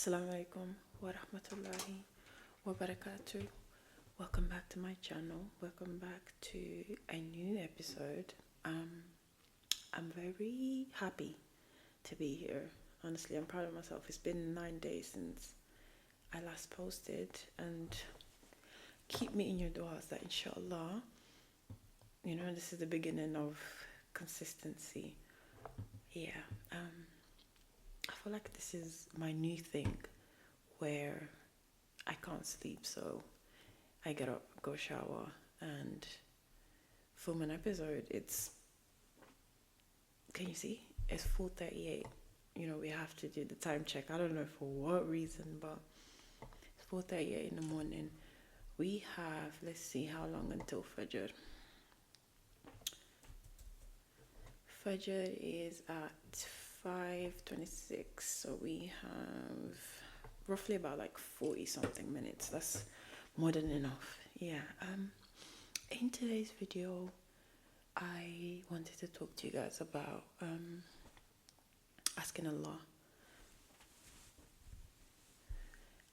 Salam Aleykum wa rahmatullahi wa barakatuh. Welcome back to my channel. Welcome back to a new episode. I'm very happy to be here. Honestly, I'm proud of myself. It's been 9 days since I last posted, and keep me in your du'as that inshallah, this is the beginning of consistency. Yeah. I feel like this is my new thing where I can't sleep, so I get up, go shower, and film an episode. Can you see? It's 4:38. We have to do the time check. I don't know for what reason, but it's 4:38 in the morning. We have, let's see how long until Fajr. Fajr is at 5:26, so we have roughly about like 40 something minutes. That's more than enough. Yeah. In today's video, I wanted to talk to you guys about asking Allah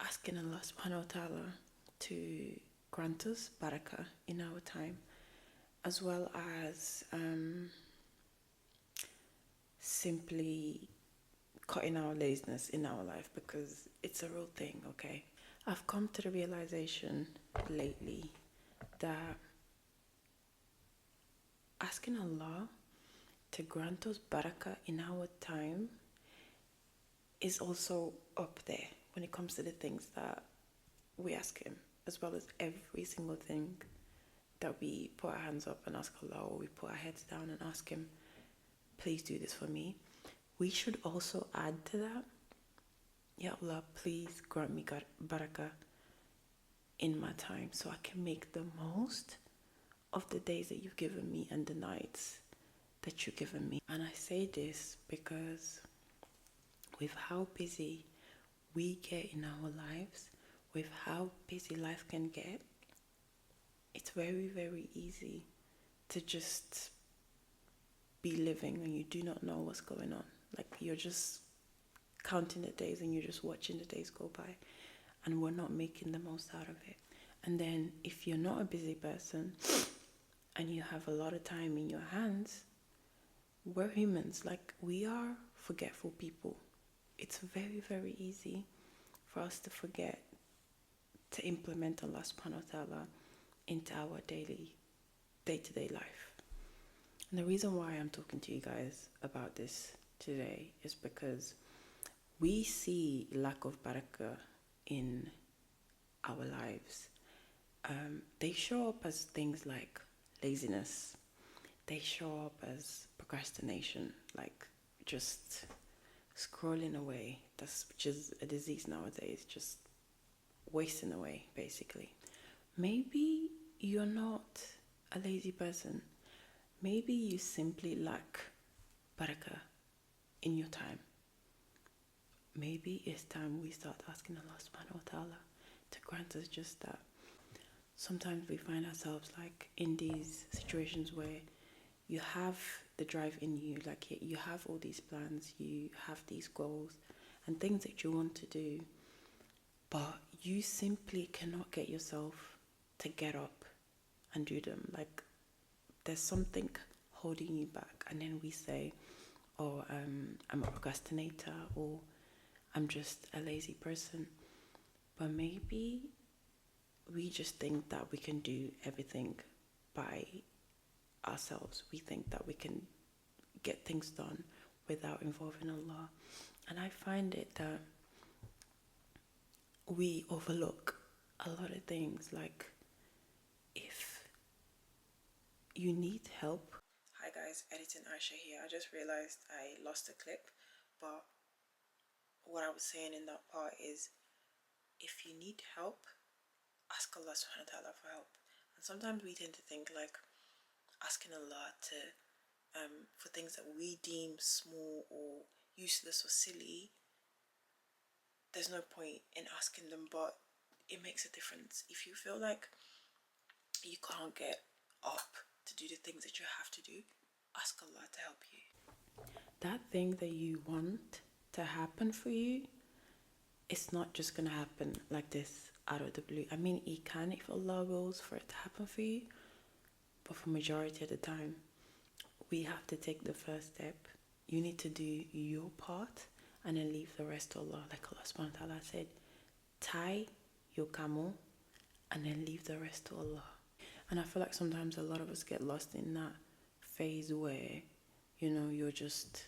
subhanahu wa ta'ala to grant us Baraka in our time, as well as simply cutting our laziness in our life, because it's a real thing. Okay, I've come to the realization lately that asking Allah to grant us Baraka in our time is also up there when it comes to the things that we ask Him, as well as every single thing that we put our hands up and ask Allah, or we put our heads down and ask Him, please do this for me. We should also add to that, Ya Allah, please grant me Baraka in my time so I can make the most of the days that you've given me and the nights that you've given me. And I say this because with how busy we get in our lives, with how busy life can get, it's very, very easy to just be living and you do not know what's going on. Like, you're just counting the days and you're just watching the days go by, and we're not making the most out of it. And then if you're not a busy person and you have a lot of time in your hands, we're humans. Like, we are forgetful people. It's very, very easy for us to forget to implement Allah subhanahu wa ta'ala into our day-to-day life. And the reason why I'm talking to you guys about this today is because we see lack of barakah in our lives. They show up as things like laziness. They show up as procrastination, like just scrolling away, which is a disease nowadays, just wasting away, basically. Maybe you're not a lazy person. Maybe you simply lack barakah in your time. Maybe it's time we start asking Allah subhanahu wa ta'ala to grant us just that. Sometimes we find ourselves like in these situations where you have the drive in you, like you have all these plans, you have these goals and things that you want to do, but you simply cannot get yourself to get up and do them. Like, there's something holding you back, and then we say, oh, I'm a procrastinator, or I'm just a lazy person. But maybe we just think that we can do everything by ourselves. We think that we can get things done without involving Allah. And I find it that we overlook a lot of things. Like, if you need help. Hi guys, editing Aisha here. I just realized I lost a clip, but what I was saying in that part is, if you need help, ask Allah subhanahu wa ta'ala for help. And sometimes we tend to think like asking Allah to for things that we deem small or useless or silly, there's no point in asking them, but it makes a difference. If you feel like you can't get up to do the things that you have to do, ask Allah to help you. That thing that you want to happen for you it's not just gonna happen like this out of the blue. I mean, it can if Allah wills for it to happen for you, but for majority of the time, we have to take the first step. You need to do your part and then leave the rest to Allah. Like Allah subhanahu wa ta'ala said, tie your camel and then leave the rest to Allah. And I feel like sometimes a lot of us get lost in that phase where, you're just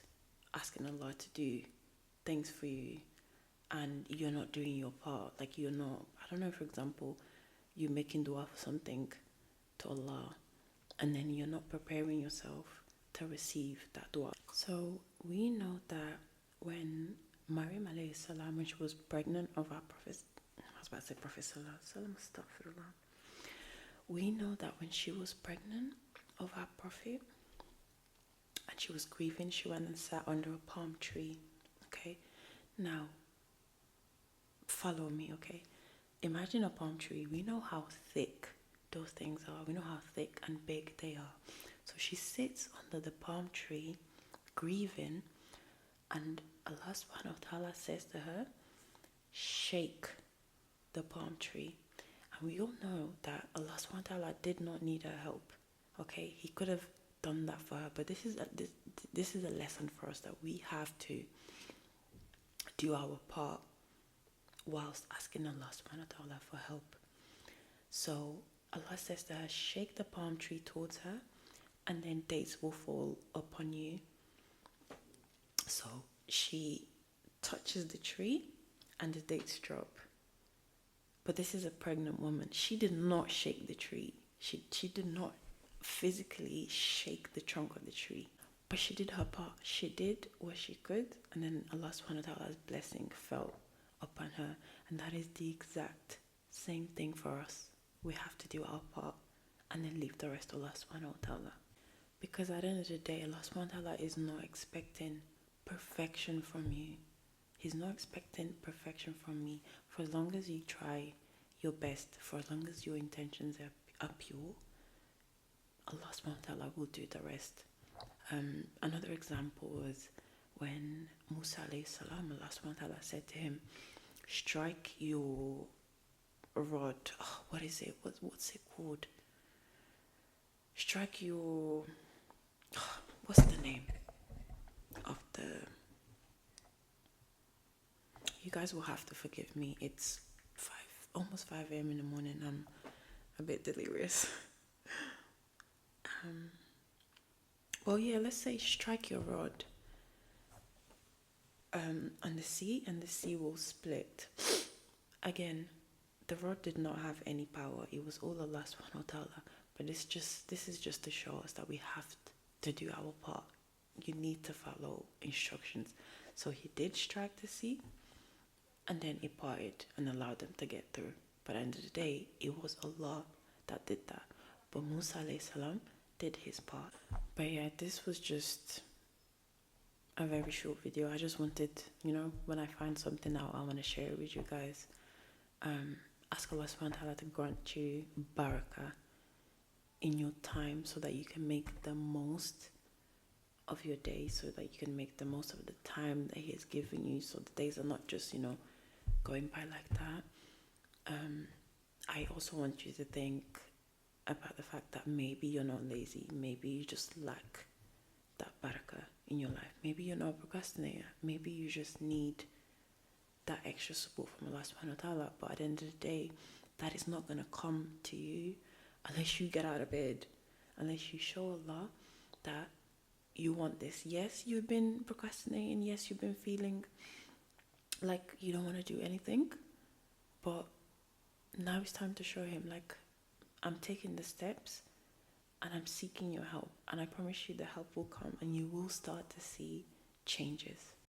asking Allah to do things for you and you're not doing your part. Like you're not, I don't know, for example, you're making dua for something to Allah and then you're not preparing yourself to receive that dua. So we know that when Maryam Allah SWT, when she was pregnant of our Prophet, I was about to say Prophet Salam, astaghfirullah. We know that when she was pregnant of our Prophet and she was grieving, she went and sat under a palm tree. Okay, now follow me. Okay, imagine a palm tree. We know how thick those things are. We know how thick and big they are. So she sits under the palm tree grieving, and Allah subhanahu wa ta'ala says to her, shake the palm tree. And we all know that Allah subhanahu wa ta'ala did not need her help. Okay, He could have done that for her, but this is a lesson for us that we have to do our part whilst asking Allah subhanahu wa ta'ala for help. So Allah says to her, shake the palm tree towards her and then dates will fall upon you. So she touches the tree and the dates drop. But this is a pregnant woman. She did not shake the tree. She did not physically shake the trunk of the tree. But she did her part. She did what she could, and then Allah subhanahu wa ta'ala's blessing fell upon her. And that is the exact same thing for us. We have to do our part and then leave the rest to Allah subhanahu wa ta'ala. Because at the end of the day, Allah subhanahu wa ta'ala is not expecting perfection from you. He's not expecting perfection from me. For as long as you try your best, for as long as your intentions are pure, Allah subhanahu wa ta'ala will do the rest. Another example was when Musa alayhi salam, Allah subhanahu wa ta'ala said to him, strike your rod. Oh, what is it? What's it called? Strike your... Oh, what's the name of the... You guys will have to forgive me. It's almost 5 a.m. in the morning. I'm a bit delirious. Well, yeah, let's say strike your rod on the sea, and the sea will split. Again, the rod did not have any power. It was all Allah subhanahu wa ta'ala. But this is just to show us that we have to do our part. You need to follow instructions. So he did strike the sea, and then it parted and allowed them to get through. But at the end of the day, it was Allah that did that. But Musa alayhi salam did his part. But yeah, this was just a very short video. I just wanted, when I find something out, I want to share it with you guys. Ask Allah subhanahu wa ta'ala to grant you Baraka in your time so that you can make the most of your day, so that you can make the most of the time that He has given you, so the days are not just, going by like that. I also want you to think about the fact that maybe you're not lazy, maybe you just lack that barakah in your life. Maybe you're not a procrastinator, maybe you just need that extra support from Allah subhanahu wa ta'ala. But at the end of the day, that is not going to come to you unless you get out of bed, unless you show Allah that you want this. Yes, you've been procrastinating, yes, you've been feeling like you don't want to do anything, but now it's time to show Him, like, I'm taking the steps and I'm seeking your help, and I promise you the help will come and you will start to see changes.